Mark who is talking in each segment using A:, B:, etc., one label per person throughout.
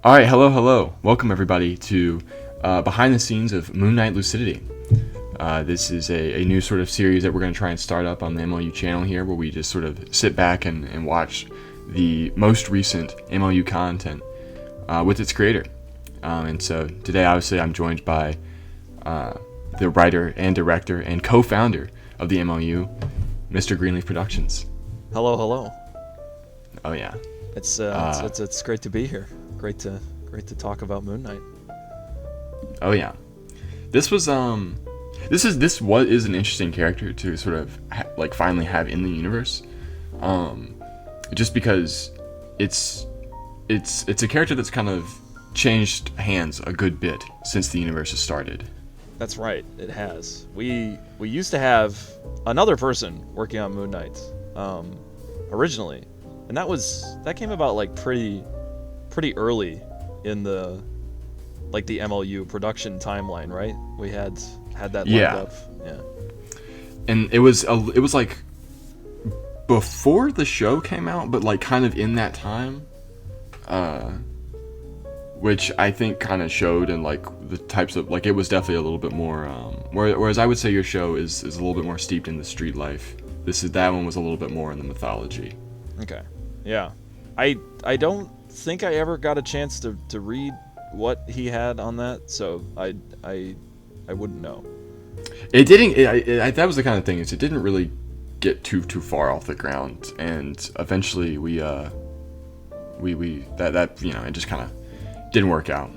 A: All right, hello. Welcome everybody to behind the scenes of Moon Knight Lucidity. This is a new sort of series that we're going to try and start up on the MLU channel here, where we just sort of sit back and watch the most recent MLU content with its creator. And so today, obviously, I'm joined by the writer and director and co-founder of the MLU, Mr. Greenleaf Productions.
B: Hello.
A: Oh yeah,
B: It's great to be here. Great to talk about Moon Knight.
A: oh yeah. This was this what is an interesting character to sort of finally have in the universe, just because it's a character that's kind of changed hands a good bit since the universe has started.
B: That's right. It has. We used to have another person working on Moon Knight originally, and that came about like pretty early in the MLU production timeline, right? We had that lined up. Yeah.
A: And it was like before the show came out, but like kind of in that time, which I think kind of showed in like the types of it was definitely a little bit more. Whereas I would say your show is a little bit more steeped in the street life. That one was a little bit more in the mythology.
B: Okay. Yeah. I don't think I ever got a chance to read what he had on that, so I wouldn't know.
A: It didn't. That was the kind of thing. It didn't really get too far off the ground, and eventually it just kind of didn't work out.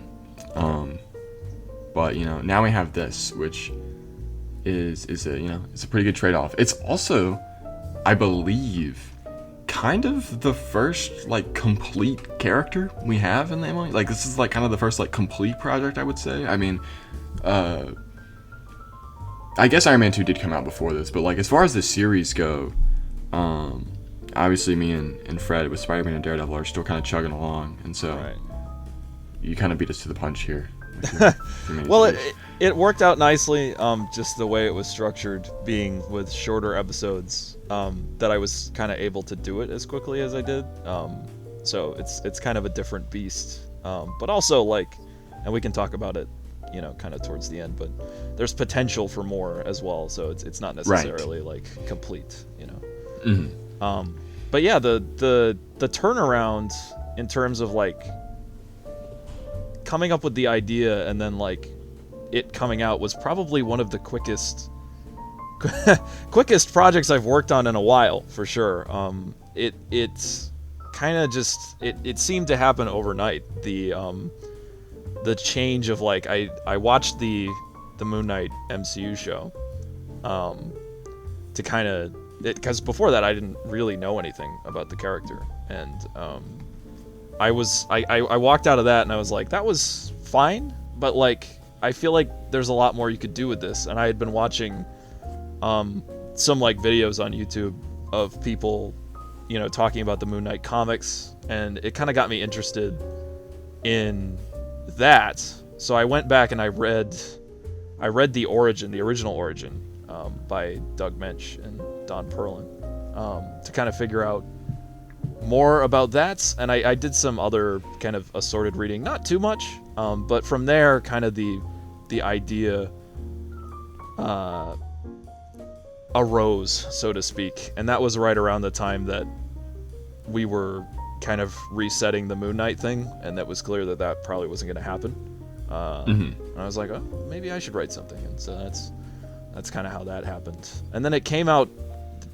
A: But now we have this, which is it's a pretty good trade-off. It's also, I believe, kind of the first complete character we have in the MLU. This is kind of the first complete project, I would say. I mean, I guess Iron Man 2 did come out before this, but as far as the series go, obviously me and Fred with Spider-Man and Daredevil are still kind of chugging along, and so
B: Right.
A: You kind of beat us to the punch here.
B: Well, it worked out nicely, just the way it was structured, being with shorter episodes, that I was kind of able to do it as quickly as I did. So it's kind of a different beast, but also and we can talk about it, kind of towards the end. But there's potential for more as well, so it's not necessarily complete,
A: Mm-hmm.
B: But yeah, the turnaround in terms of coming up with the idea and then it coming out was probably one of the quickest projects I've worked on in a while, for sure. It's kind of just it seemed to happen overnight. The change of I watched the Moon Knight MCU show to kind of because before that I didn't really know anything about the character, and I walked out of that and I was like, that was fine, but I feel like there's a lot more you could do with this. And I had been watching some videos on YouTube of people, talking about the Moon Knight comics, and it kind of got me interested in that. So I went back and I read the original origin, by Doug Mensch and Don Perlin, to kind of figure out more about that. And I did some other kind of assorted reading, not too much, but from there kind of the idea arose, so to speak. And that was right around the time that we were kind of resetting the Moon Knight thing, and that was clear that probably wasn't going to happen. And I was like, oh, maybe I should write something. And so that's kind of how that happened. And then it came out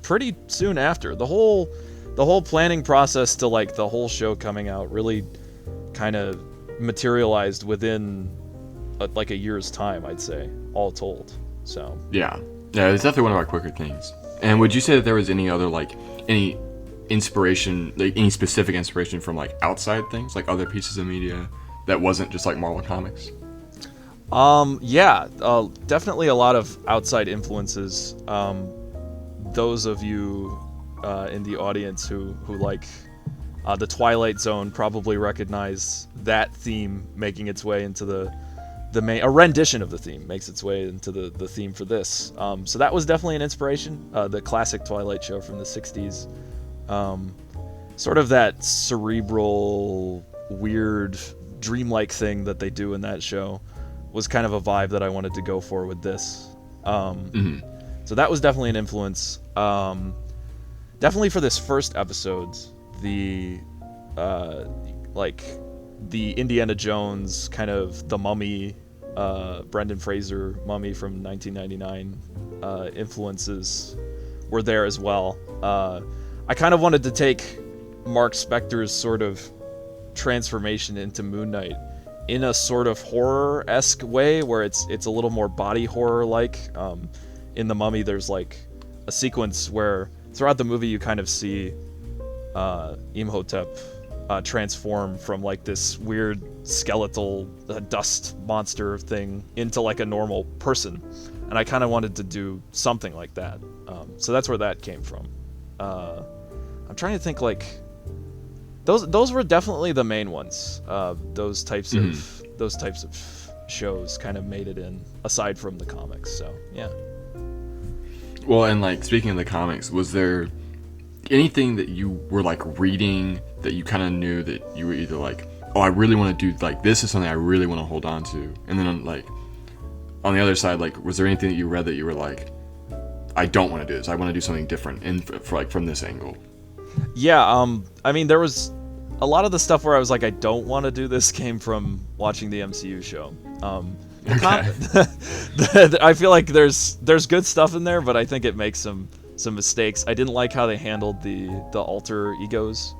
B: pretty soon after. The whole planning process to the whole show coming out really kind of materialized within a year's time, I'd say, all told. So
A: yeah, it's definitely one of our quicker things. And would you say that there was any other any inspiration, any specific inspiration from outside things, other pieces of media that wasn't just Marvel Comics?
B: Yeah, definitely a lot of outside influences. Those of you in the audience who like the Twilight Zone probably recognize that theme making its way into the main. A rendition of the theme makes its way into the theme for this. So that was definitely an inspiration. The classic Twilight show from the 60s. Sort of that cerebral, weird dreamlike thing that they do in that show was kind of a vibe that I wanted to go for with this. So that was definitely an influence. Definitely for this first episode, the the Indiana Jones kind of the Mummy, Brendan Fraser Mummy from 1999 influences were there as well. I kind of wanted to take Mark Spector's sort of transformation into Moon Knight in a sort of horror-esque way, where it's a little more body horror-like. In The Mummy, there's like a sequence where throughout the movie you kind of see Imhotep transform from like this weird skeletal dust monster thing into like a normal person, and I kind of wanted to do something like that. So that's where that came from. I'm trying to think, like those were definitely the main ones. Those types of shows kind of made it in, aside from the comics. So yeah.
A: Well, and like speaking of the comics, was there anything that you were like reading that you kind of knew that you were either like, oh, I really want to do, like, this is something I really want to hold on to, and then like on the other side, like, was there anything that you read that you were like, I don't want to do this, I want to do something different, and for like from this angle? Yeah,
B: I mean, there was a lot of the stuff where I was like, I don't want to do this, came from watching the MCU show. I feel like there's good stuff in there, but I think it makes some mistakes. I didn't like how they handled the alter egos,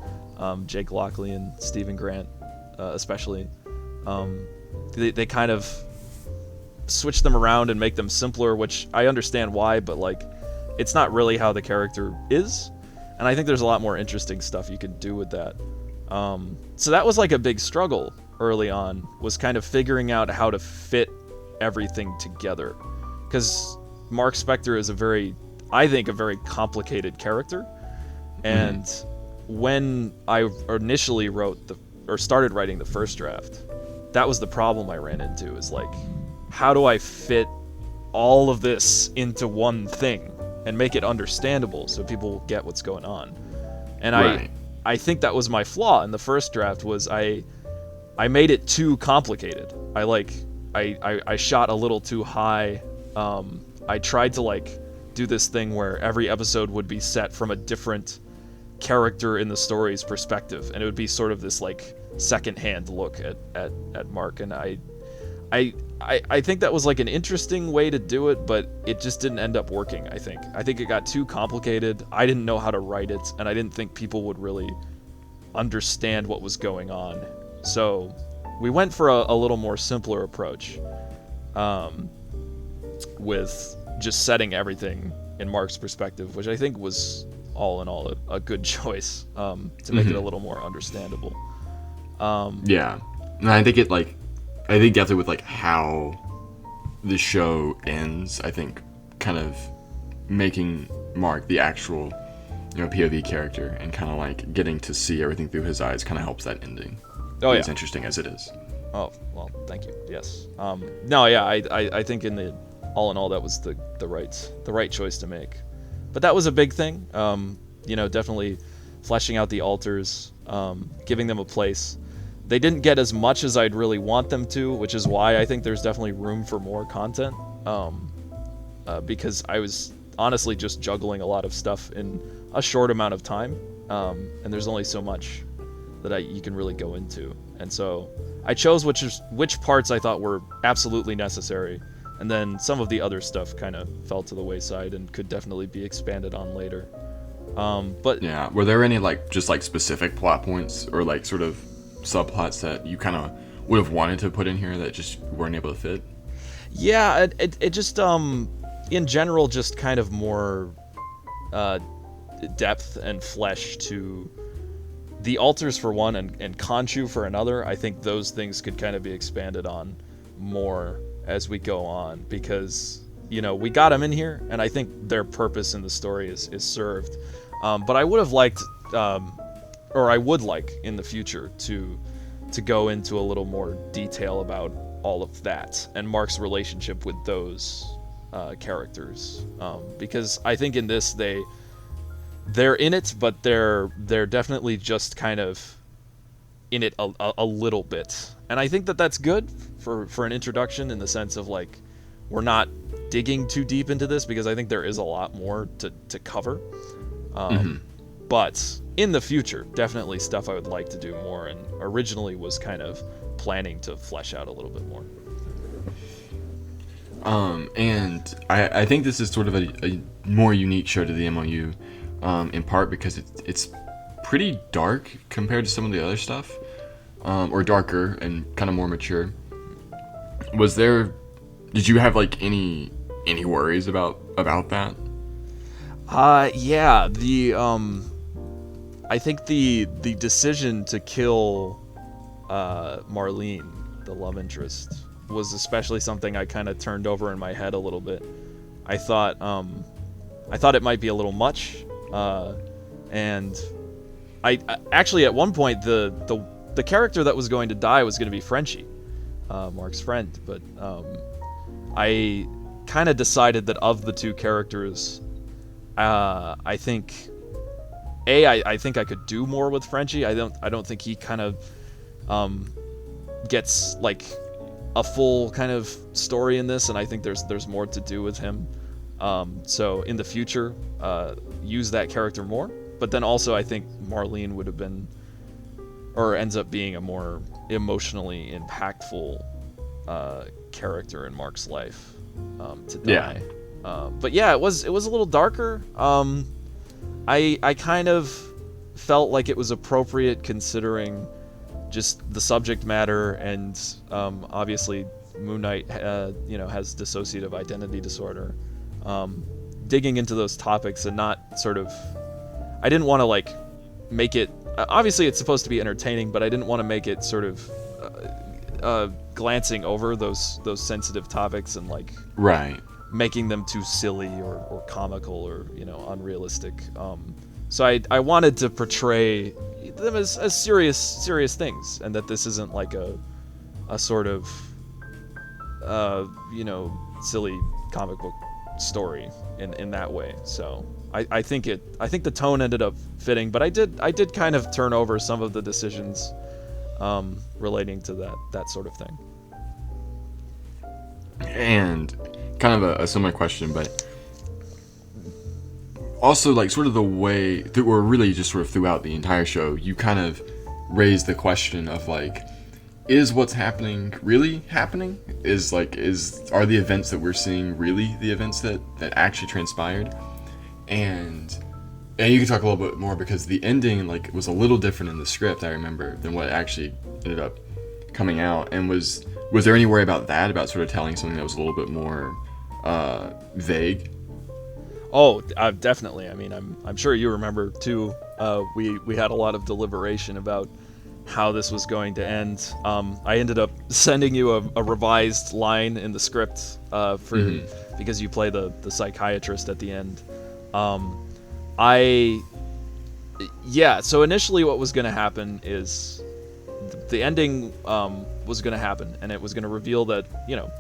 B: Jake Lockley and Stephen Grant, especially. They kind of switch them around and make them simpler, which I understand why, but like, it's not really how the character is, and I think there's a lot more interesting stuff you can do with that. So that was like a big struggle early on, was kind of figuring out how to fit everything together, because Mark Spector is I think a very complicated character, and when I initially started writing the first draft, that was the problem I ran into, is like, how do I fit all of this into one thing and make it understandable so people will get what's going on? And right. I think that was my flaw in the first draft, was I made it too complicated. I shot a little too high. I tried to like do this thing where every episode would be set from a different character in the story's perspective, and it would be sort of this like second-hand look at Mark, and I think that was like an interesting way to do it, but it just didn't end up working. I think it got too complicated. I didn't know how to write it, and I didn't think people would really understand what was going on. So we went for a little more simpler approach, with just setting everything in Mark's perspective, which I think was all in all a good choice, to make it a little more understandable.
A: Yeah, and I think definitely with like how the show ends, I think kind of making Mark the actual, POV character, and kind of like getting to see everything through his eyes kind of helps that ending. Oh, yeah. As interesting as it is.
B: Oh, well, thank you. Yes. No, yeah, I think all in all, that was the right choice to make. But that was a big thing. Definitely fleshing out the alters, giving them a place. They didn't get as much as I'd really want them to, which is why I think there's definitely room for more content. Because I was honestly just juggling a lot of stuff in a short amount of time, and there's only so much that you can really go into. And so I chose which parts I thought were absolutely necessary, and then some of the other stuff kind of fell to the wayside and could definitely be expanded on later. But
A: yeah, were there any like just like specific plot points or like sort of subplots that you kind of would have wanted to put in here that just weren't able to fit?
B: Yeah, it just in general, just kind of more depth and flesh to the alters for one, and Khonshu for another. I think those things could kind of be expanded on more as we go on, because we got them in here, and I think their purpose in the story is served. But I would have liked, or I would like in the future to go into a little more detail about all of that and Mark's relationship with those characters, because I think in this they're in it, but they're definitely just kind of in it a little bit, and I think that that's good for an introduction, in the sense of like we're not digging too deep into this, because I think there is a lot more to cover. But in the future, definitely stuff I would like to do more, and originally was kind of planning to flesh out a little bit more.
A: And I think this is sort of a more unique show to the MLU, in part because it's pretty dark compared to some of the other stuff, or darker and kind of more mature. Did you have like any worries about that?
B: Yeah, I think the decision to kill Marlene, the love interest, was especially something I kind of turned over in my head a little bit. I thought it might be a little much, and I actually at one point the character that was going to die was going to be Frenchie, Mark's friend, but I kind of decided that of the two characters, I think I think I could do more with Frenchie. I don't think he kind of gets like a full kind of story in this, and I think there's more to do with him. So in the future, use that character more. But then also I think Marlene would have been, or ends up being, a more emotionally impactful character in Mark's life to die.
A: Yeah.
B: But yeah, it was a little darker. I kind of felt like it was appropriate, considering just the subject matter, and obviously Moon Knight has dissociative identity disorder. Digging into those topics and not sort of, I didn't want to like make it, obviously it's supposed to be entertaining, but I didn't want to make it sort of glancing over those sensitive topics and like
A: Right.
B: making them too silly or comical or unrealistic. So I wanted to portray them as serious things, and that this isn't like a sort of silly comic book story in that way. So I think the tone ended up fitting, but I did kind of turn over some of the decisions relating to that sort of thing.
A: And kind of a similar question, but also like sort of the way that, or really just sort of throughout the entire show, you kind of raised the question of like, is what's happening really happening? Are the events that we're seeing really the events that actually transpired? And you can talk a little bit more, because the ending like was a little different in the script, I remember, than what actually ended up coming out. And was there any worry about that, about sort of telling something that was a little bit more vague?
B: Oh, definitely. I mean, I'm sure you remember too. We had a lot of deliberation about how this was going to end. I ended up sending you a revised line in the script because you play the psychiatrist at the end. So initially what was going to happen is the ending was going to happen, and it was going to reveal that,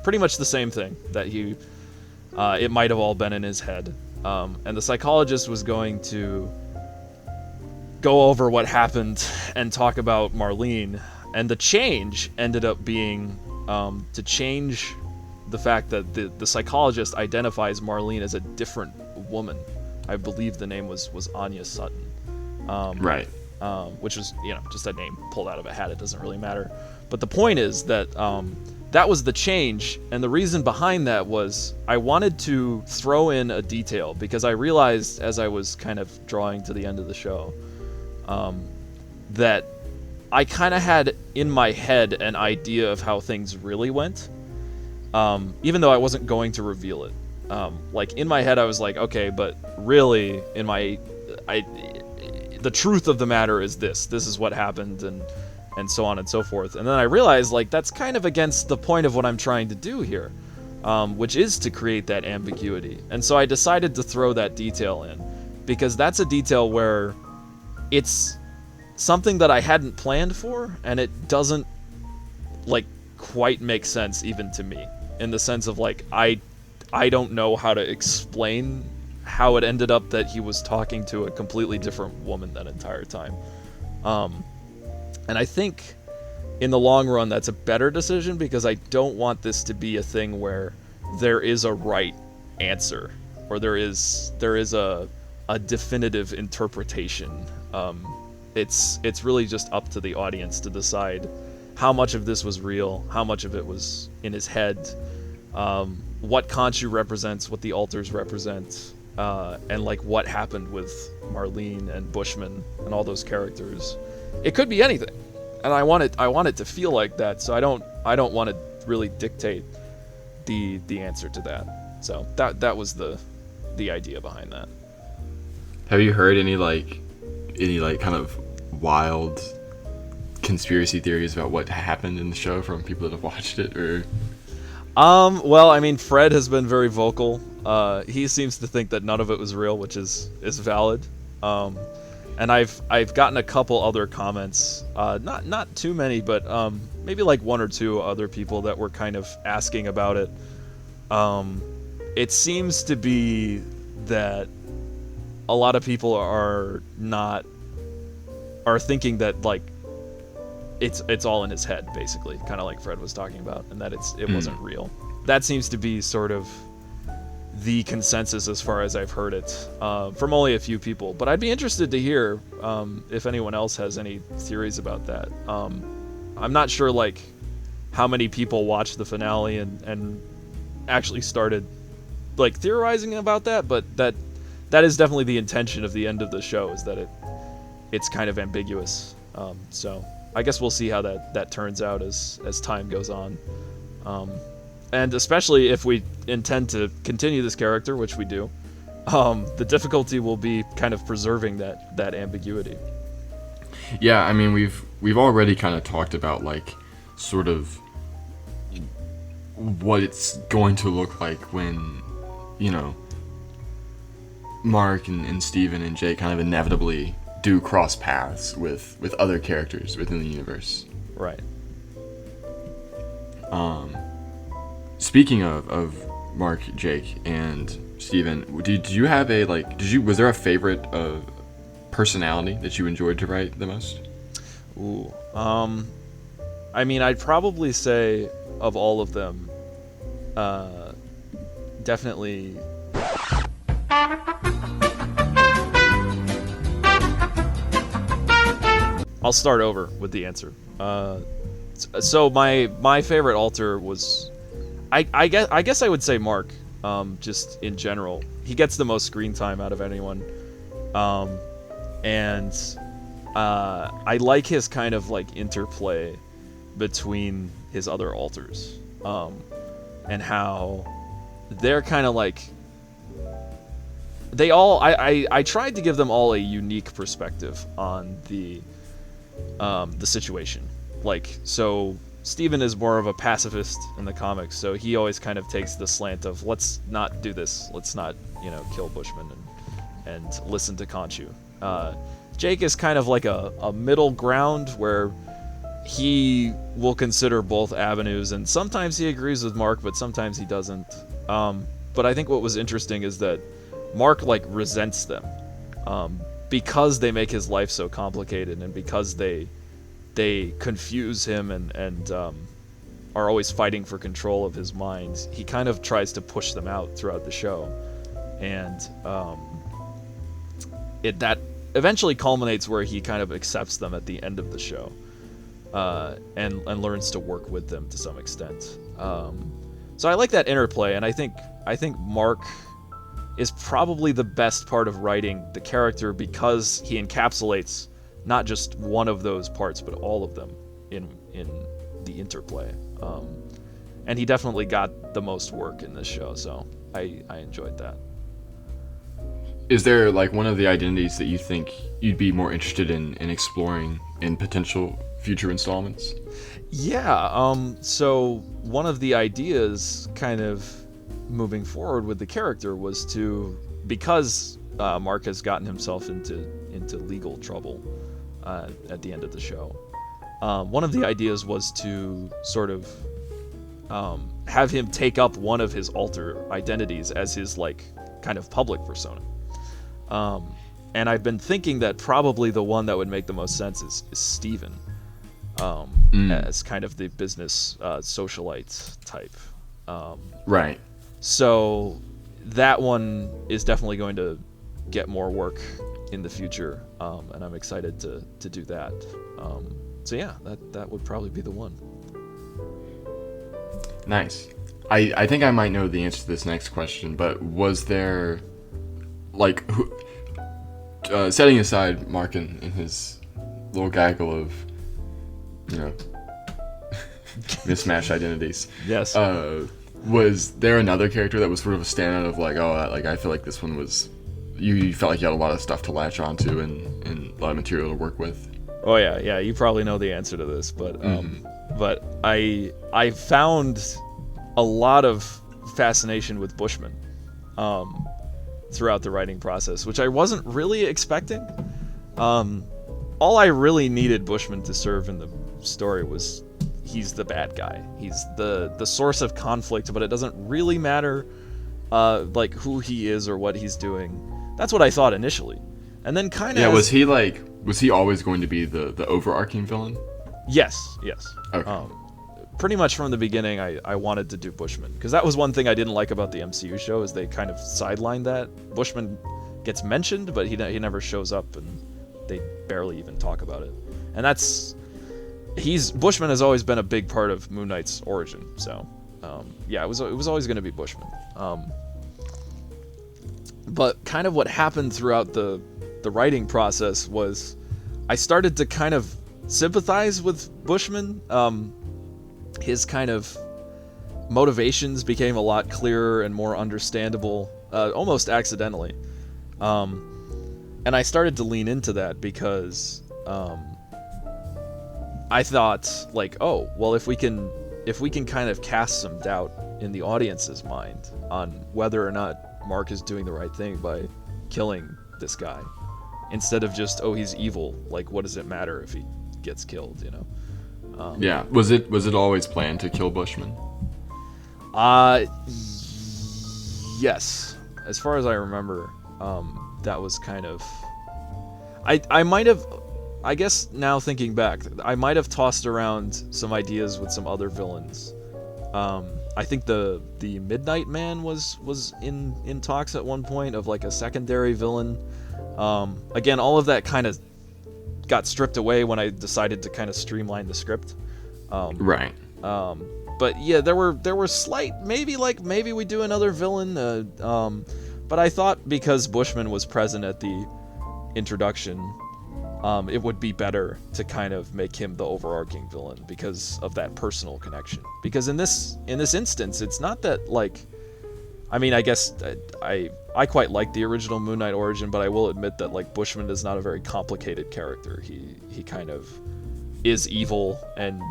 B: pretty much the same thing, that it might have all been in his head. And the psychologist was going to go over what happened and talk about Marlene. And the change ended up being to change the fact that the psychologist identifies Marlene as a different woman. I believe the name was Anya Sutton.
A: Right.
B: Which was, just a name pulled out of a hat. It doesn't really matter. But the point is that that was the change, and the reason behind that was I wanted to throw in a detail, because I realized as I was kind of drawing to the end of the show that I kind of had in my head an idea of how things really went, even though I wasn't going to reveal it. Like in my head I was like, okay, but really the truth of the matter is this is what happened, and so on and so forth. And then I realized, like, that's kind of against the point of what I'm trying to do here, which is to create that ambiguity. And so I decided to throw that detail in, because that's a detail where it's something that I hadn't planned for, and it doesn't, like, quite make sense even to me, in the sense of, like, I don't know how to explain how it ended up that he was talking to a completely different woman that entire time. And I think in the long run that's a better decision, because I don't want this to be a thing where there is a right answer, or there is a definitive interpretation. It's really just up to the audience to decide how much of this was real, how much of it was in his head, what Khonshu represents, what the altars represent, and like what happened with Marlene and Bushman and all those characters. It could be anything, and I want it to feel like that. So I don't want to really dictate the answer to that. So that was the idea behind that.
A: Have you heard any kind of wild conspiracy theories about what happened in the show from people that have watched it? Or
B: well, I mean, Fred has been very vocal. He seems to think that none of it was real, which is valid. And I've gotten a couple other comments, not too many, but maybe like one or two other people that were kind of asking about it. It seems to be that a lot of people are thinking that like it's all in his head, basically, kind of like Fred was talking about, and that it wasn't real. That seems to be sort of the consensus as far as I've heard it, from only a few people. But I'd be interested to hear if anyone else has any theories about that. I'm not sure like how many people watched the finale and actually started like theorizing about that, but that is definitely the intention of the end of the show, is that it's kind of ambiguous. So I guess we'll see how that turns out as time goes on. And especially if we intend to continue this character, which we do, the difficulty will be kind of preserving that ambiguity.
A: Yeah, I mean, we've already kind of talked about like sort of what it's going to look like when, you know, Mark and Steven and Jake kind of inevitably do cross paths with other characters within the universe.
B: Right.
A: Speaking of Mark, Jake, and Steven, did you have was there a favorite personality that you enjoyed to write the most?
B: Ooh. I mean, I'd probably say of all of them, definitely. I'll start over with the answer. So my favorite alter was, I guess I would say Mark. Just in general, he gets the most screen time out of anyone, and I like his kind of like interplay between his other alters, and how they're kind of like they all. I tried to give them all a unique perspective on the situation. Like, so Steven is more of a pacifist in the comics, so he always kind of takes the slant of let's not do this, let's not, kill Bushman and listen to Khonshu. Jake is kind of like a middle ground where he will consider both avenues, and sometimes he agrees with Mark, but sometimes he doesn't. But I think what was interesting is that Mark like resents them, because they make his life so complicated, and because they confuse him and are always fighting for control of his mind. He kind of tries to push them out throughout the show, and that eventually culminates where he kind of accepts them at the end of the show, and learns to work with them to some extent. So I like that interplay, and I think Mark is probably the best part of writing the character, because he encapsulates not just one of those parts, but all of them in the interplay. And he definitely got the most work in this show, so I enjoyed that.
A: Is there like one of the identities that you think you'd be more interested in exploring in potential future installments?
B: Yeah, so one of the ideas kind of moving forward with the character was to, because Mark has gotten himself into legal trouble at the end of the show, one of the ideas was to sort of have him take up one of his alter identities as his like kind of public persona. And I've been thinking that probably the one that would make the most sense is Steven. as kind of the business socialite type.
A: Right.
B: So that one is definitely going to get more work in the future, and I'm excited to do that. So yeah, that would probably be the one.
A: Nice. I think I might know the answer to this next question, but was there, like, setting aside Mark and his little gaggle of, mismatched identities.
B: Yes.
A: Was there another character that was sort of a standout of like, I feel like this one was, you felt like you had a lot of stuff to latch onto and a lot of material to work with?
B: Oh yeah, you probably know the answer to this, but but I found a lot of fascination with Bushman throughout the writing process, which I wasn't really expecting. All I really needed Bushman to serve in the story was he's the bad guy. He's the source of conflict, but it doesn't really matter like who he is or what he's doing. That's what I thought initially. And then kind of
A: was he always going to be the overarching villain?
B: Yes.
A: Okay.
B: Pretty much from the beginning, I wanted to do Bushman, because that was one thing I didn't like about the MCU show, is they kind of sidelined that. Bushman gets mentioned, but he never shows up, and they barely even talk about it. And Bushman has always been a big part of Moon Knight's origin. So it was always going to be Bushman. But kind of what happened throughout the writing process was I started to kind of sympathize with Bushman. His kind of motivations became a lot clearer and more understandable, almost accidentally. And I started to lean into that because I thought, like, oh, well, if we can kind of cast some doubt in the audience's mind on whether or not Mark is doing the right thing by killing this guy, instead of just, oh, he's evil, like, what does it matter if he gets killed,
A: Yeah. Was it always planned to kill Bushman?
B: Yes. As far as I remember, that was kind of... I might have... I guess now thinking back, I might have tossed around some ideas with some other villains. I think the Midnight Man was in talks at one point of like a secondary villain. Again, all of that kind of got stripped away when I decided to kind of streamline the script.
A: Right.
B: But yeah, there were slight, maybe we do another villain. But I thought because Bushman was present at the introduction, it would be better to kind of make him the overarching villain because of that personal connection. Because in this instance, it's not that, like, I mean, I guess I quite like the original Moon Knight origin, but I will admit that, like, Bushman is not a very complicated character. He kind of is evil, and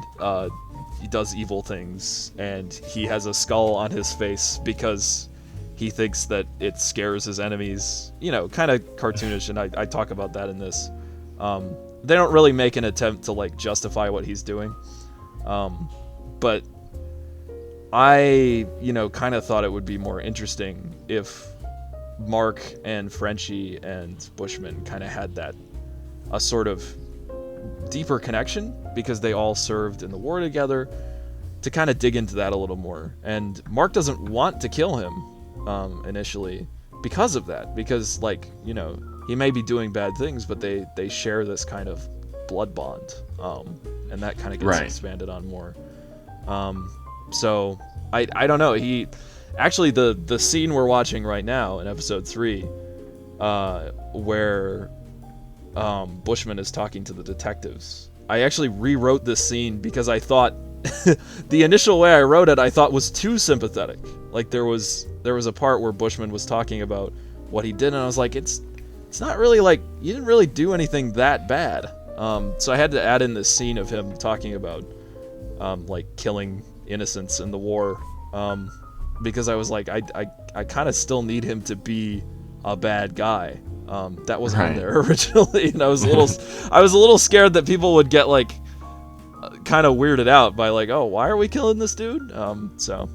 B: he does evil things, and he has a skull on his face because he thinks that it scares his enemies. Kind of cartoonish, and I talk about that in this. They don't really make an attempt to, like, justify what he's doing. But I, kind of thought it would be more interesting if Mark and Frenchie and Bushman kind of had a sort of deeper connection, because they all served in the war together, to kind of dig into that a little more. And Mark doesn't want to kill him initially because of that, because, like, he may be doing bad things, but they share this kind of blood bond, and that kind of gets expanded on more. So I don't know. He actually, the scene we're watching right now in episode 3, where Bushman is talking to the detectives. I actually rewrote this scene because I thought the initial way I wrote it, I thought was too sympathetic. Like, there was a part where Bushman was talking about what he did, and I was like, it's not really, like, you didn't really do anything that bad. So I had to add in this scene of him talking about like killing innocents in the war, because I was like, I kind of still need him to be a bad guy. That wasn't in there originally, and I was a little scared that people would get, like, kind of weirded out by, like, oh, why are we killing this dude? So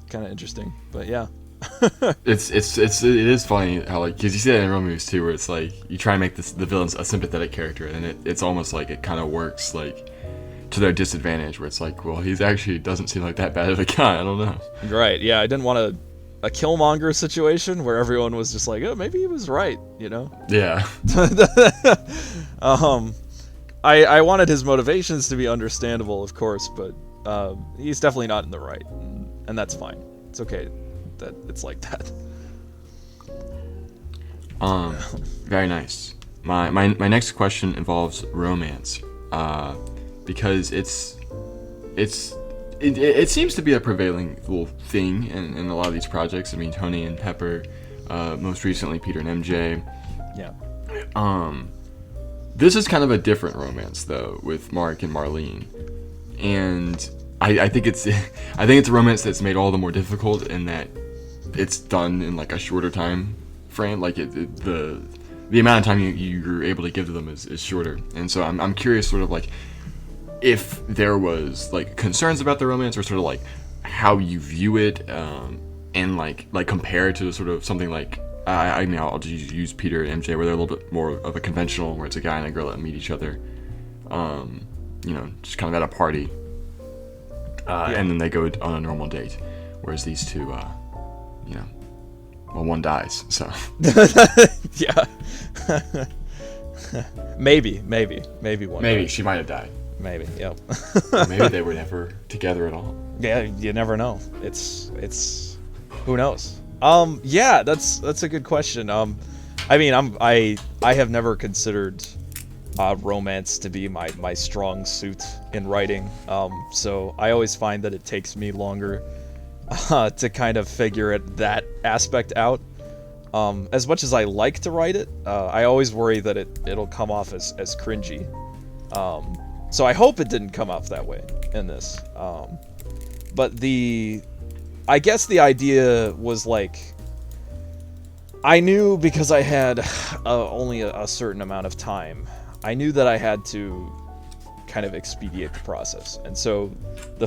B: kind of interesting, but yeah.
A: it is funny how, like, because you see that in real movies too, where it's like you try and make the villain a sympathetic character, and it's almost like it kind of works. Like, to their disadvantage, where it's like, well, he's actually doesn't seem like that bad of a guy. I don't know.
B: Right? Yeah, I didn't want a Killmonger situation where everyone was just like, oh, maybe he was right, you know?
A: Yeah.
B: I wanted his motivations to be understandable, of course, but he's definitely not in the right, and that's fine. It's okay that it's like that.
A: Very nice. My next question involves romance, because it seems to be a prevailing little thing in a lot of these projects. I mean, Tony and Pepper, most recently Peter and MJ.
B: Yeah.
A: This is kind of a different romance though, with Mark and Marlene, and I think it's a romance that's made all the more difficult in that it's done in like a shorter time frame. Like the amount of time you're able to give to them is shorter, and so I'm curious, sort of like, if there was like concerns about the romance, or sort of like how you view it, and like compare it to sort of something like I mean, I'll just use Peter and MJ, where they're a little bit more of a conventional, where it's a guy and a girl that meet each other, just kind of at a party, and then they go on a normal date, whereas these two, well, one dies, so.
B: Yeah. maybe one.
A: Maybe
B: died.
A: she might have died.
B: Maybe, yep.
A: Or maybe they were never together at all.
B: Yeah, you never know. It's who knows. Yeah, that's a good question. I mean, I have never considered romance to be my strong suit in writing. So I always find that it takes me longer to kind of figure that aspect out. As much as I like to write it, I always worry that it'll come off as cringy. So I hope it didn't come off that way in this. But I guess the idea was like, I knew, because I had only a certain amount of time, I knew that I had to kind of expedite the process. And so the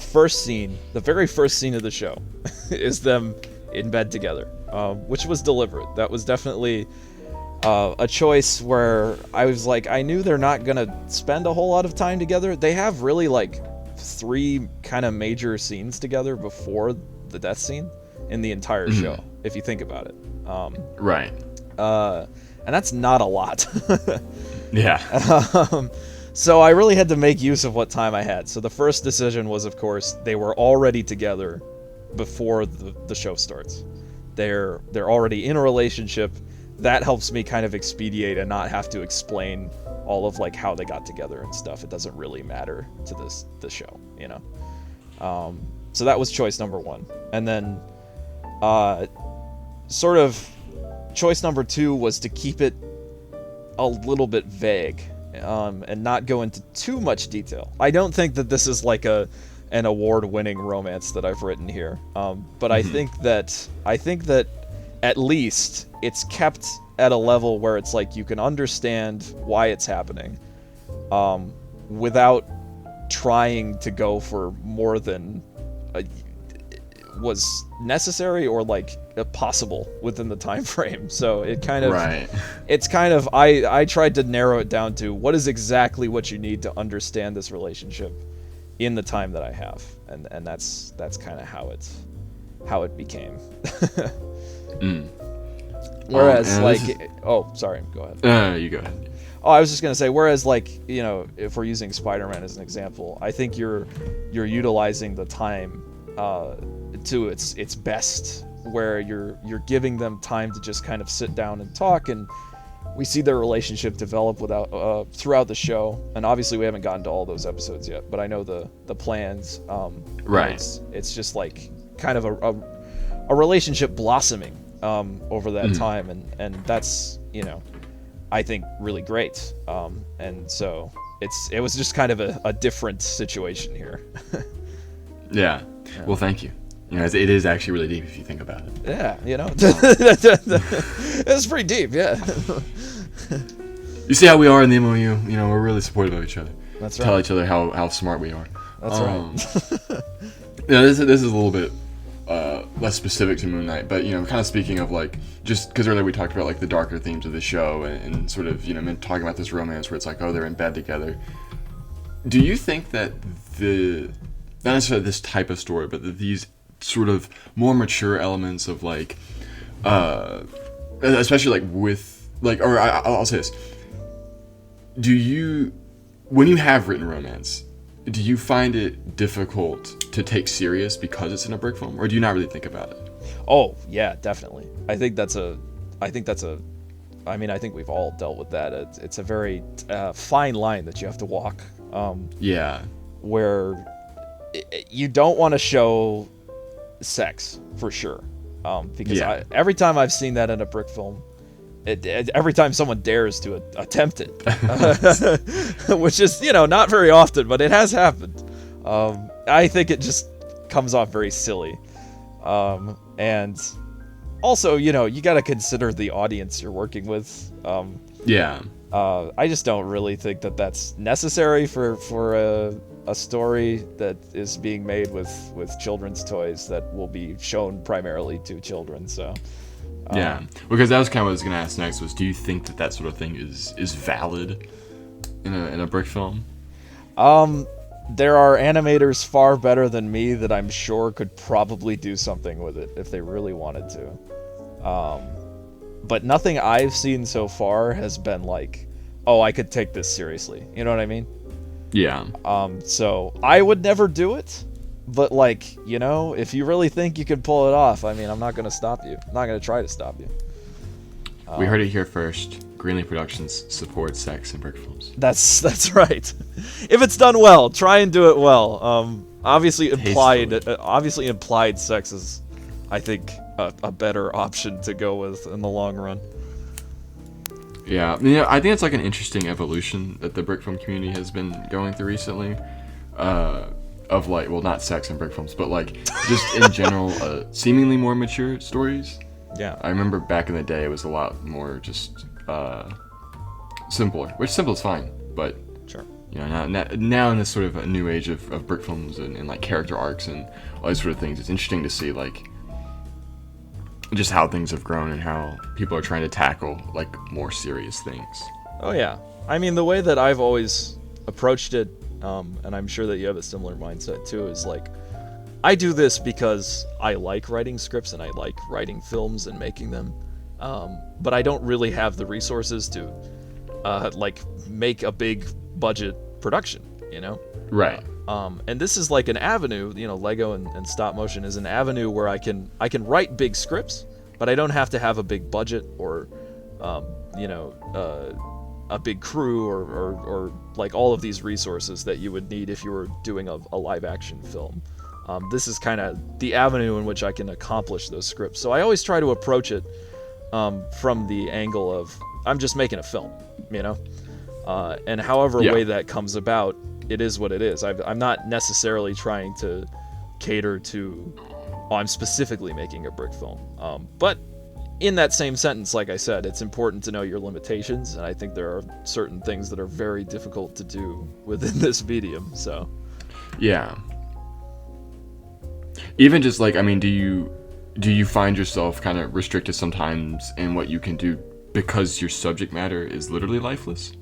B: very first scene of the show is them in bed together, which was deliberate. That was definitely a choice where I was like, I knew they're not gonna spend a whole lot of time together. They have really like 3 kind of major scenes together before the death scene in the entire show, if you think about it.
A: Right.
B: And that's not a lot.
A: Yeah.
B: So I really had to make use of what time I had. So the first decision was, of course, they were already together before the show starts. They're already in a relationship. That helps me kind of expedite and not have to explain all of like how they got together and stuff. It doesn't really matter to the show, you know. So that was choice number 1. And then sort of choice number 2 was to keep it a little bit vague, and not go into too much detail. I don't think that this is like an award-winning romance that I've written here, but I think that at least it's kept at a level where it's like you can understand why it's happening, without trying to go for more than was necessary or like possible within the time frame. So it kind of,
A: right.
B: It's kind of, I tried to narrow it down to what is exactly what you need to understand this relationship in the time that I have, and that's kind of how it became. Whereas sorry, go ahead.
A: You go ahead.
B: Oh, I was just gonna say, whereas like, you know, if we're using Spider-Man as an example, I think you're utilizing the time to its best, where you're giving them time to just kind of sit down and talk, and we see their relationship develop throughout the show. And obviously we haven't gotten to all those episodes yet, but I know the plans.
A: Right.
B: It's just like kind of a relationship blossoming over that time, and that's, you know, I think really great. And so it was just kind of a different situation here.
A: Yeah. Well, thank you. You know, it is actually really deep if you think about it.
B: Yeah, you know, it's pretty deep. Yeah.
A: You see how we are in the MOU? You know, we're really supportive of each other.
B: That's right.
A: Tell each other how smart we are.
B: That's right.
A: You know, this is a little bit less specific to Moon Knight, but, you know, kind of speaking of like, just because earlier we talked about like the darker themes of the show, and sort of, you know, talking about this romance where it's like, oh, they're in bed together. do you think that not necessarily this type of story, but these sort of more mature elements of like, especially like with like, or I'll say this: when you have written romance, do you find it difficult to take serious because it's in a brick film, or do you not really think about it?
B: Oh yeah, definitely. I think we've all dealt with that. It's a very fine line that you have to walk.
A: Yeah.
B: Where you don't want to show sex for sure, because every time I've seen that in a brick film, every time someone dares to attempt it, which is not very often, but it has happened. I think it just comes off very silly, and also you got to consider the audience you're working with. I just don't really think that that's necessary for a story that is being made with children's toys that will be shown primarily to children. So
A: because that was kind of what I was going to ask next, was do you think that sort of thing is valid in a brick film?
B: There are animators far better than me that I'm sure could probably do something with it if they really wanted to. But nothing I've seen so far has been like, oh, I could take this seriously. You know what I mean?
A: Yeah.
B: So I would never do it, but like, if you really think you can pull it off, I mean, I'm not going to stop you. I'm not going to try to stop you.
A: We heard it here first. Greenlee Productions supports sex in brick films.
B: That's right. If it's done well, try and do it well. Obviously implied sex is, I think, a better option to go with in the long run.
A: Yeah, I think it's like an interesting evolution that the brick film community has been going through recently, of like, well, not sex in brick films, but like just in general, seemingly more mature stories.
B: Yeah,
A: I remember back in the day it was a lot more just simpler, which simple is fine, but
B: sure.
A: Now in this sort of a new age of brick films and like character arcs and all these sort of things, it's interesting to see like just how things have grown and how people are trying to tackle like more serious things.
B: Oh yeah, I mean, the way that I've always approached it, and I'm sure that you have a similar mindset too, is like, I do this because I like writing scripts and I like writing films and making them, but I don't really have the resources to like make a big budget production,
A: Right.
B: And this is like an avenue, Lego and stop motion is an avenue where I can write big scripts, but I don't have to have a big budget or, a big crew or like all of these resources that you would need if you were doing a live action film. This is kind of the avenue in which I can accomplish those scripts. So I always try to approach it from the angle of, I'm just making a film, and however way that comes about, it is what it is. I'm not necessarily trying to cater to, I'm specifically making a brick film. But in that same sentence, like I said, it's important to know your limitations, and I think there are certain things that are very difficult to do within this medium. So,
A: yeah. Even just like, I mean, do you find yourself kind of restricted sometimes in what you can do because your subject matter is literally lifeless?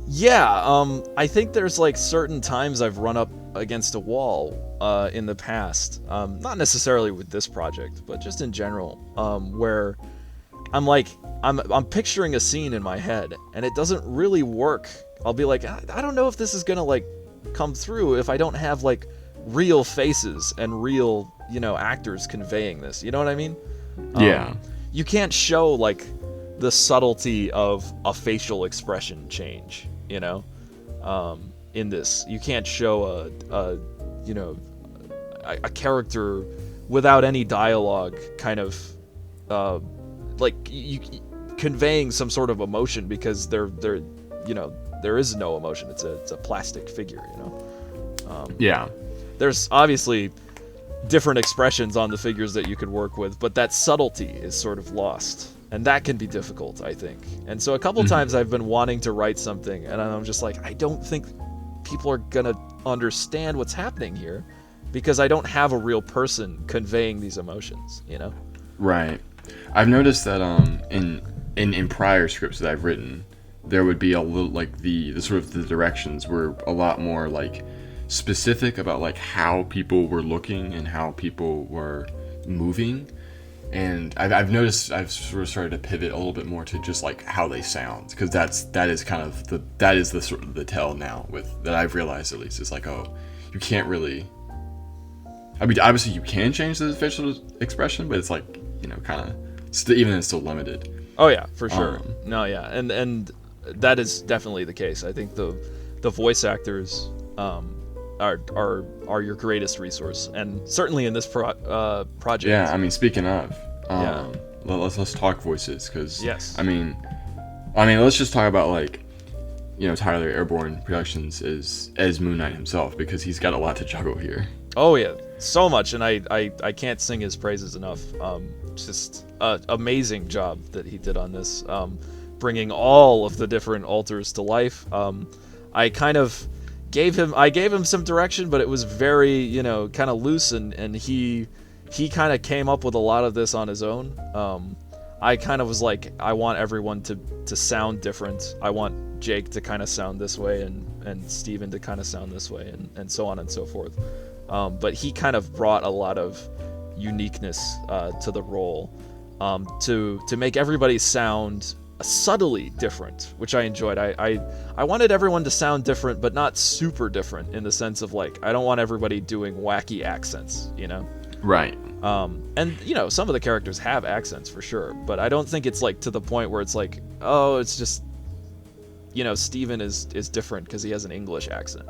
B: Yeah, I think there's like certain times I've run up against a wall in the past, not necessarily with this project, but just in general, where I'm picturing a scene in my head and it doesn't really work. I'll be like, I don't know if this is gonna like come through if I don't have like real faces and real actors conveying this. You know what I mean?
A: Yeah.
B: You can't show like the subtlety of a facial expression change. In this, you can't show a character without any dialogue, kind of like you conveying some sort of emotion, because there is no emotion. It's a plastic figure.
A: Yeah.
B: There's obviously different expressions on the figures that you could work with, but that subtlety is sort of lost. And that can be difficult, I think. And so a couple times I've been wanting to write something, and I'm just like, I don't think people are going to understand what's happening here, because I don't have a real person conveying these emotions,
A: Right. I've noticed that in prior scripts that I've written, there would be a little like the sort of the directions were a lot more like specific about like how people were looking and how people were moving. And I've noticed I've sort of started to pivot a little bit more to just like how they sound, because that is kind of the sort of the tell now with that I've realized, at least. It's like, oh, you can't really, I mean, obviously you can change the facial expression, but it's like, you know, kind of even then it's still limited.
B: Oh yeah, for sure. No, yeah, and that is definitely the case. I think the voice actors are your greatest resource, and certainly in this project.
A: Yeah, I mean, speaking of, let's talk voices, because
B: yes,
A: I mean, let's just talk about like, you know, Tyler Airborne Productions as Moon Knight himself, because he's got a lot to juggle here.
B: Oh yeah, so much, and I can't sing his praises enough. Just amazing job that he did on this, bringing all of the different alters to life. I kind of gave him some direction, but it was very, you know, kind of loose, and he kind of came up with a lot of this on his own. I kind of was like, I want everyone to sound different. I want Jake to kind of sound this way, and Steven to kind of sound this way, and so on and so forth. But he kind of brought a lot of uniqueness to the role, to make everybody sound subtly different, which I enjoyed. I wanted everyone to sound different, but not super different, in the sense of like, I don't want everybody doing wacky accents, you know?
A: Right.
B: And you know, some of the characters have accents for sure, but I don't think it's like to the point where it's like, oh, it's just, you know, Steven is different because he has an English accent.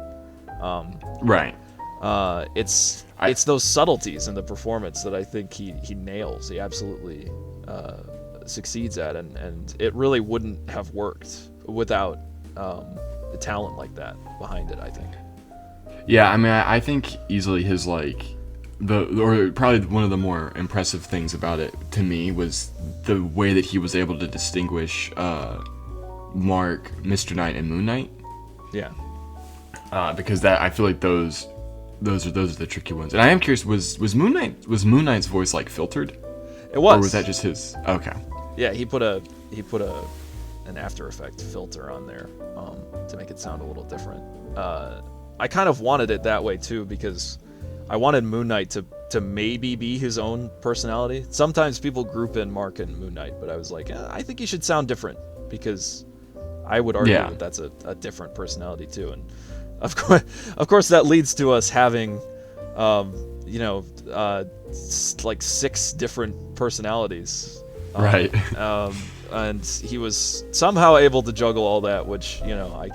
A: Right.
B: It's those subtleties in the performance that I think he nails. He absolutely succeeds at, and it really wouldn't have worked without the talent like that behind it, I think.
A: Yeah, I mean, I think easily his like or probably one of the more impressive things about it to me was the way that he was able to distinguish Mark, Mr. Knight, and Moon Knight.
B: Yeah.
A: Because that, I feel like those are the tricky ones. And I am curious, was Moon Knight's voice like filtered?
B: It was.
A: Or was that just his? Okay.
B: Yeah, he put an After Effect filter on there to make it sound a little different. I kind of wanted it that way too, because I wanted Moon Knight to maybe be his own personality. Sometimes people group in Mark and Moon Knight, but I was like, I think he should sound different, because I would argue that that's a different personality too. And of course, that leads to us having, like 6 different personalities.
A: Right.
B: And he was somehow able to juggle all that, which, you know, I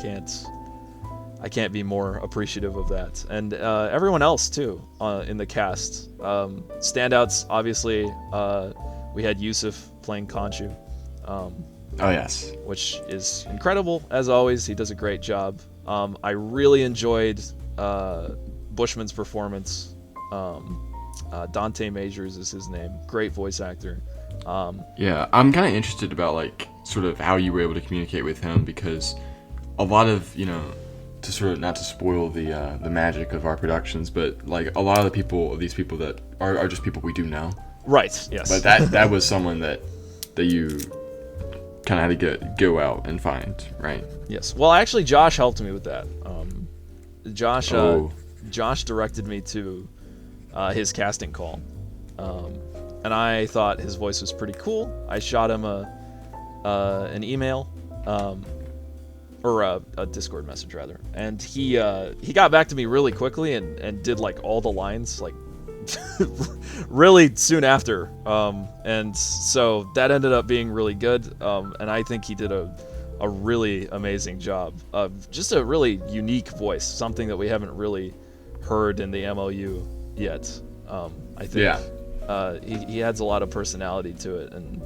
B: can't be more appreciative of that. And everyone else too in the cast. Standouts, obviously, we had Yusuf playing Khonshu.
A: Oh yes.
B: Which is incredible, as always. He does a great job. I really enjoyed Bushman's performance. Dante Majors is his name. Great voice actor.
A: Yeah, I'm kind of interested about like sort of how you were able to communicate with him, because a lot of, you know, to sort of not to spoil the magic of our productions, but like a lot of these people that are just people we do know.
B: Right. Yes.
A: But that was someone that you kind of had to go out and find, right?
B: Yes. Well, actually, Josh helped me with that. Josh directed me to his casting call, and I thought his voice was pretty cool. I shot him an email, or a Discord message rather, and he got back to me really quickly and did like all the lines like really soon after, and so that ended up being really good, and I think he did a really amazing job of just a really unique voice, something that we haven't really heard in the MLU yet. I think he adds a lot of personality to it, and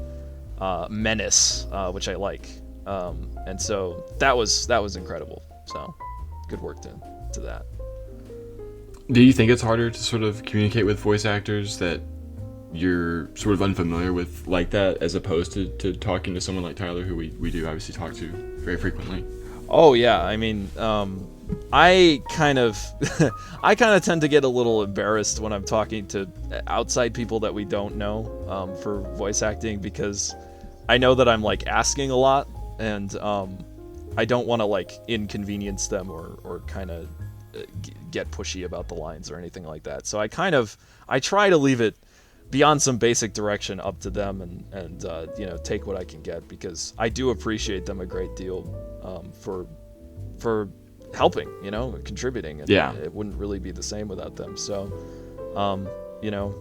B: menace, which I like, and so that was incredible. So good work to that.
A: Do you think it's harder to sort of communicate with voice actors that you're sort of unfamiliar with like that, as opposed to talking to someone like Tyler, who we do obviously talk to very frequently?
B: Oh yeah, I mean, I kind of tend to get a little embarrassed when I'm talking to outside people that we don't know, for voice acting, because I know that I'm like asking a lot, and I don't want to like inconvenience them or kind of get pushy about the lines or anything like that. So I try to leave it beyond some basic direction up to them and you know, take what I can get, because I do appreciate them a great deal for helping, you know, contributing, and it wouldn't really be the same without them. So you know,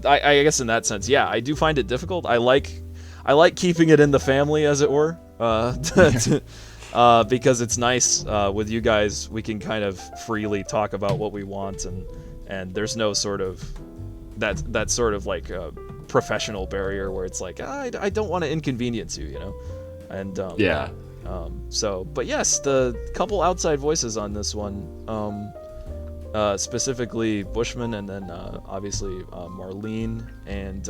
B: I guess in that sense, I do find it difficult. I like keeping it in the family, as it were, because it's nice with you guys. We can kind of freely talk about what we want, and there's no sort of that sort of like professional barrier where it's like, I don't want to inconvenience you, you know, and so, but yes, the couple outside voices on this one, specifically Bushman, and then obviously Marlene and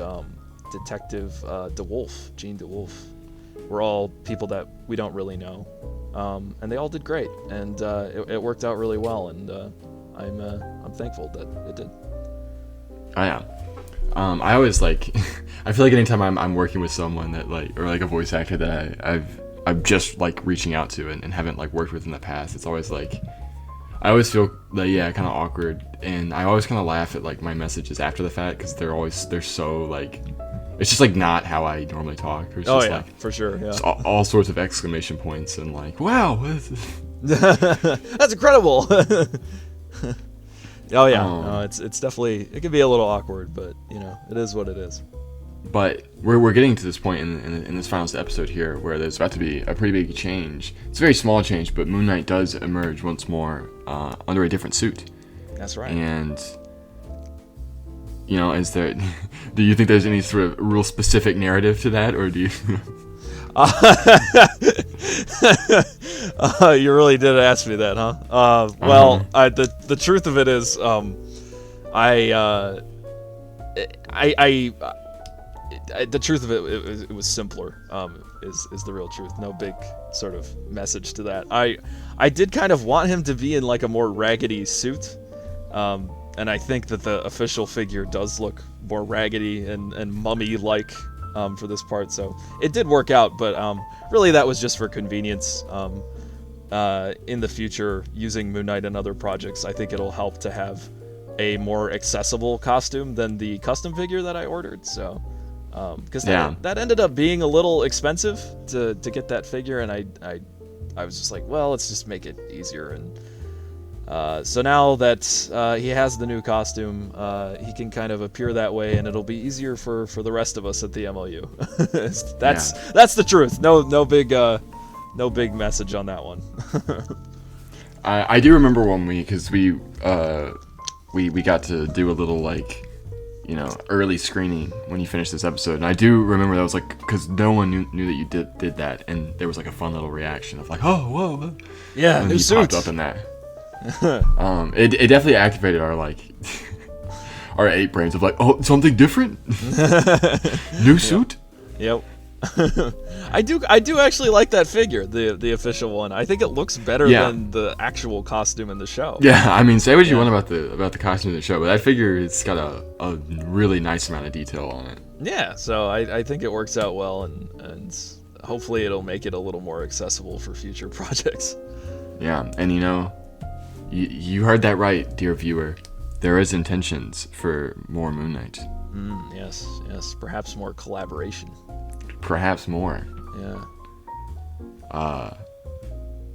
B: Detective Gene DeWolf, were all people that we don't really know, and they all did great, and it worked out really well, and I'm thankful that it did.
A: I always like I feel like anytime I'm working with someone that like, or like a voice actor that I'm just like reaching out to and haven't like worked with in the past, it's always like I always feel like kind of awkward, and I always kind of laugh at like my messages after the fact, because they're so like, it's just like not how I normally talk. It's just like,
B: for sure,
A: just all sorts of exclamation points and like, wow,
B: that's incredible. No, it's definitely, it can be a little awkward, but you know, it is what it is.
A: But we're getting to this point in this final episode here where there's about to be a pretty big change. It's a very small change, but Moon Knight does emerge once more under a different suit.
B: That's right.
A: And you know, do you think there's any sort of real specific narrative to that, or do you?
B: You really did ask me that, huh? Well, the truth of it is, the truth of it was simpler. Is the real truth. No big sort of message to that. I did kind of want him to be in like a more raggedy suit, and I think that the official figure does look more raggedy and mummy-like for this part. So it did work out, but really that was just for convenience. In the future, using Moon Knight in other projects, I think it'll help to have a more accessible costume than the custom figure that I ordered. So, because that ended up being a little expensive to get that figure, and I was just like, well, let's just make it easier. And so now that he has the new costume, he can kind of appear that way, and it'll be easier for the rest of us at the MLU. That's the truth. No big message on that one.
A: I do remember one week, because we got to do a little like, you know, early screening when you finished this episode, and I do remember that was like, because no one knew that you did that, and there was like a fun little reaction of like, oh, whoa,
B: yeah,
A: and
B: new suit
A: popped up in that. It definitely activated our like our ape brains of like, oh, something different. New suit.
B: Yep. I do actually like that figure, the official one. I think it looks better than the actual costume in the show.
A: Yeah, I mean, say what you want about the costume in the show, but that figure, it's got a really nice amount of detail on it.
B: Yeah, so I think it works out well, and hopefully it'll make it a little more accessible for future projects.
A: Yeah, and you know, you heard that right, dear viewer. There is intentions for more Moon Knight.
B: Yes, perhaps more collaboration.
A: Perhaps more.
B: Yeah.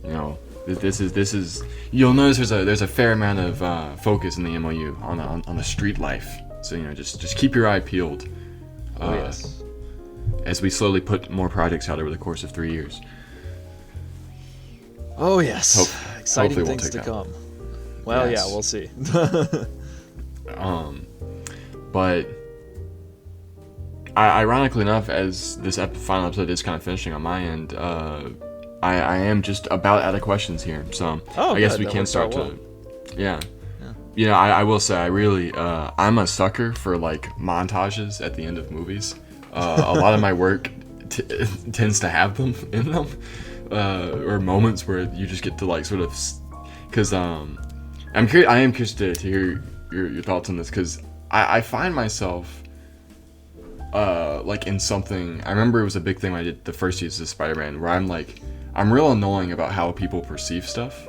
A: You know, this is. You'll notice there's a fair amount of focus in the MLU on the street life. So you know, just keep your eye peeled.
B: Yes.
A: As we slowly put more projects out over the course of 3 years.
B: Oh yes. Exciting things to come. Well,
A: yes.
B: Yeah, we'll see.
A: But ironically enough, as this final episode is kind of finishing on my end, I am just about out of questions here. So I guess we can start to, yeah. You know, I will say I really I'm a sucker for like montages at the end of movies. A lot of my work tends to have them in them, or moments where you just get to like sort of, because I am curious to hear your thoughts on this, because I find myself like in something. I remember it was a big thing when I did the first use of Spider-Man, where I'm real annoying about how people perceive stuff,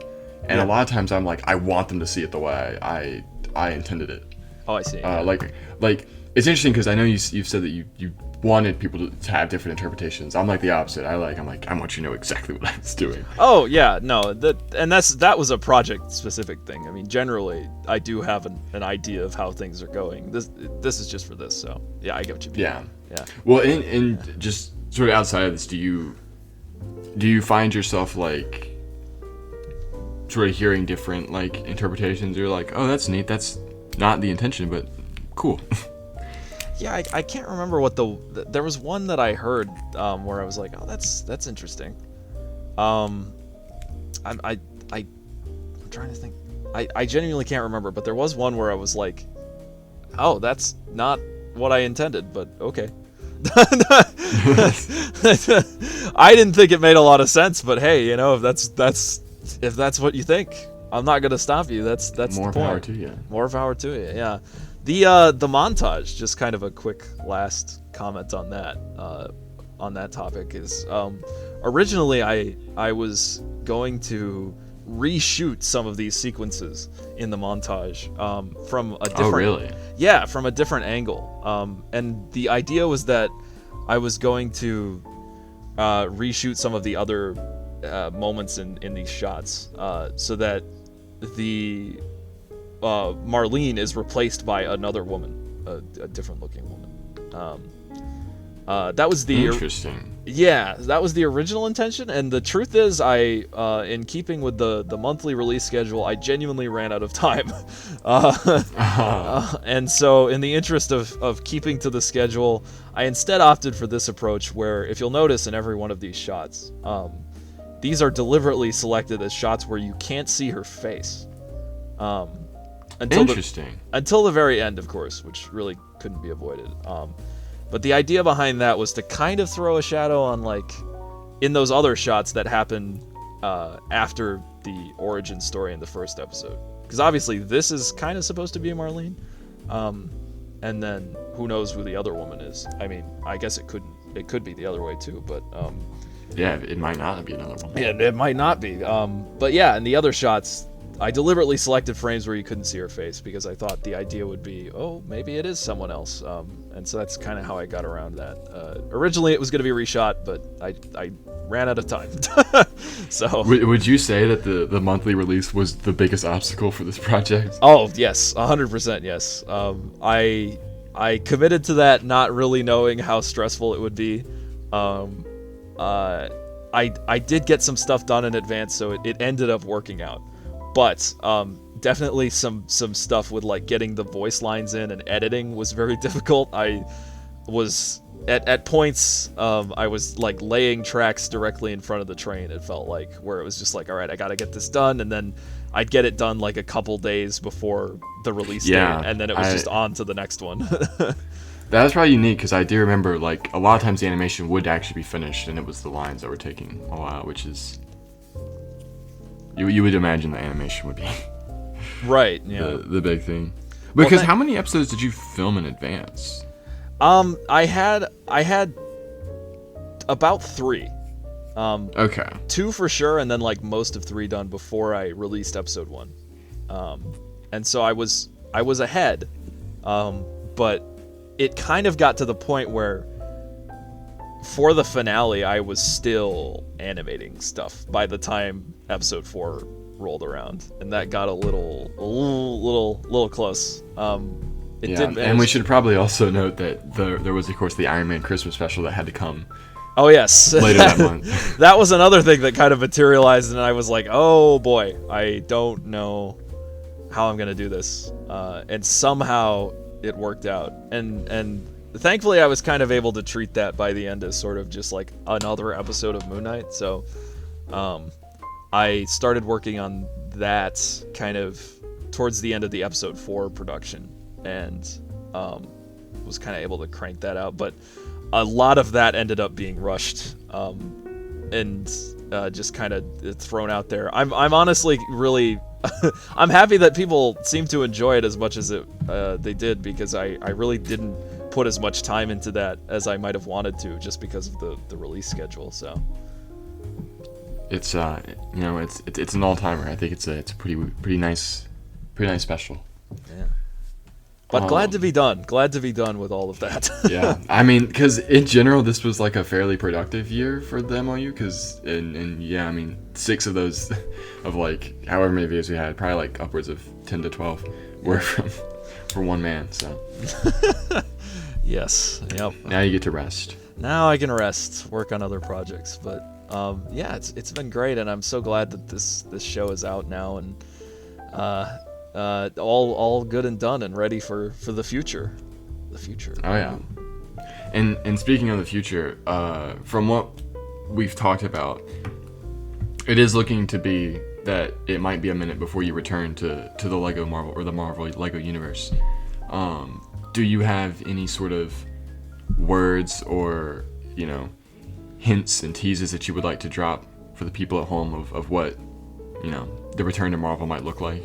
A: and a lot of times I'm like, I want them to see it the way I intended it.
B: Oh, I see.
A: Like it's interesting because I know you've said that you wanted people to have different interpretations. I'm like the opposite. I want you to know exactly what I was doing.
B: Oh yeah, no, that was a project specific thing. I mean, generally, I do have an idea of how things are going. This is just for this, so yeah, I get what you mean. Yeah.
A: Well, in just sort of outside of this, do you find yourself like sort of hearing different like interpretations? You're like, oh, that's neat. That's not the intention, but cool.
B: Yeah, I can't remember what there was one that I heard where I was like, oh, that's interesting. I'm trying to think. I genuinely can't remember, but there was one where I was like, oh, that's not what I intended, but okay. I didn't think it made a lot of sense, but hey, you know, if that's what you think, I'm not gonna stop you. That's
A: more
B: the point.
A: power to you.
B: More power to you. Yeah. The montage, just kind of a quick last comment on that topic is originally I was going to reshoot some of these sequences in the montage from a different from a different angle, and the idea was that I was going to reshoot some of the other moments in these shots so that the Marlene is replaced by another woman, a different looking woman. That was the
A: interesting.
B: Yeah, that was the original intention, and the truth is, in keeping with the monthly release schedule, I genuinely ran out of time, and so in the interest of keeping to the schedule, I instead opted for this approach, where if you'll notice in every one of these shots, these are deliberately selected as shots where you can't see her face. Until the very end, of course, which really couldn't be avoided. But the idea behind that was to kind of throw a shadow on, like, in those other shots that happen after the origin story in the first episode. Because obviously this is kind of supposed to be Marlene, and then who knows who the other woman is. I mean, I guess it could be the other way too, but
A: yeah, it might not be another woman.
B: Yeah, it might not be. But yeah, in the other shots, I deliberately selected frames where you couldn't see her face because I thought the idea would be, oh, maybe it is someone else. And so that's kind of how I got around that. Originally, it was going to be reshot, but I ran out of time. So
A: would you say that the monthly release was the biggest obstacle for this project?
B: Oh, yes, 100% yes. I committed to that not really knowing how stressful it would be. I did get some stuff done in advance, so it ended up working out. But definitely some stuff with like getting the voice lines in and editing was very difficult. I was at points I was like laying tracks directly in front of the train. It felt like, where it was just like, all right, I gotta get this done, and then I'd get it done like a couple days before the release date, and then it was just on to the next one.
A: That was probably unique because I do remember like a lot of times the animation would actually be finished, and it was the lines that were taking a while, which is. You would imagine the animation would be
B: right, yeah,
A: the big thing. Because how many episodes did you film in advance?
B: I had about 3.
A: Okay.
B: 2 for sure, and then like most of 3 done before I released episode 1. And so I was ahead, but it kind of got to the point where for the finale, I was still animating stuff by the time episode 4 rolled around, and that got a little close. And
A: we should probably also note that there was, of course, the Iron Man Christmas special that had to come.
B: Oh yes,
A: later that month.
B: That was another thing that kind of materialized, and I was like, oh boy, I don't know how I'm gonna do this, and somehow it worked out, and. Thankfully, I was kind of able to treat that by the end as sort of just like another episode of Moon Knight. So I started working on that kind of towards the end of the episode 4 production, and was kind of able to crank that out. But a lot of that ended up being rushed and just kind of thrown out there. I'm honestly really... I'm happy that people seem to enjoy it as much as they did, because I really didn't put as much time into that as I might have wanted to, just because of the release schedule. So
A: it's it's an all-timer. I think it's a pretty nice special.
B: Yeah. But glad to be done. Glad to be done with all of that.
A: Yeah, I mean, because in general, this was like a fairly productive year for the MLU. Because and yeah, I mean, 6 of those, of like however many videos we had, probably like upwards of 10 to 12, were for one man. So
B: yes, yep.
A: Now you get to rest.
B: Now I can rest, work on other projects. But yeah, it's been great, and I'm so glad that this show is out now, and all good and done and ready for the future. The future.
A: Oh yeah. And speaking of the future, from what we've talked about, it is looking to be that it might be a minute before you return to the Lego Marvel, or the Marvel Lego universe. Do you have any sort of words or hints and teases that you would like to drop for the people at home of what the return to Marvel might look like?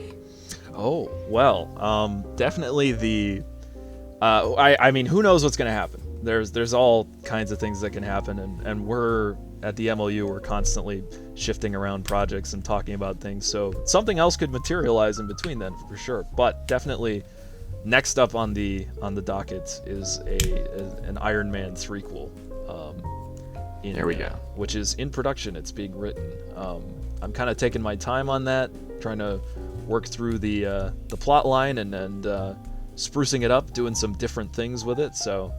B: Oh, well, definitely the I mean, who knows what's going to happen? There's all kinds of things that can happen, and we're at the MLU, we're constantly shifting around projects and talking about things, so something else could materialize in between then, for sure. But definitely next up on the docket is an Iron Man 3-quel.
A: There we go.
B: Which is in production. It's being written. I'm kind of taking my time on that, trying to work through the plot line and sprucing it up, doing some different things with it. So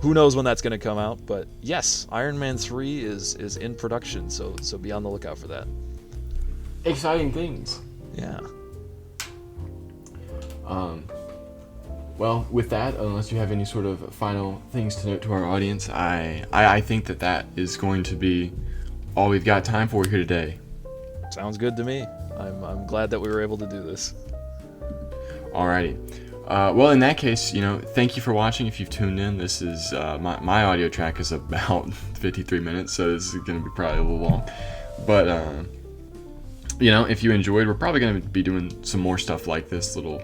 B: who knows when that's going to come out? But yes, Iron Man 3 is in production. So be on the lookout for that.
A: Exciting things.
B: Yeah.
A: Well, with that, unless you have any sort of final things to note to our audience, I think that is going to be all we've got time for here today.
B: Sounds good to me. I'm glad that we were able to do this.
A: Alrighty. Well, in that case, thank you for watching. If you've tuned in, this is my audio track is about 53 minutes, so this is going to be probably a little long. But if you enjoyed, we're probably going to be doing some more stuff like this, little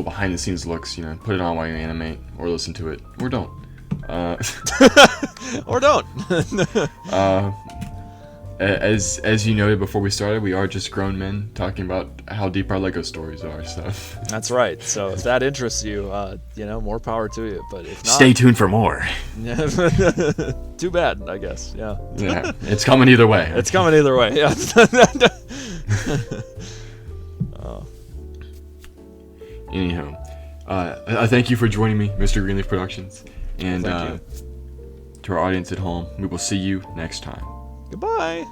A: behind the scenes looks. Put it on while you animate, or listen to it, or don't.
B: Or don't.
A: As you noted before we started, we are just grown men talking about how deep our Lego stories are. So
B: that's right. So if that interests you, more power to you. But if not,
A: stay tuned for more.
B: Too bad, I guess. Yeah.
A: Yeah, it's coming either way.
B: It's coming either way. Yeah.
A: Anyhow, I thank you for joining me, Mr. Greenleaf Productions, and
B: Thank you.
A: To our audience at home, we will see you next time.
B: Goodbye.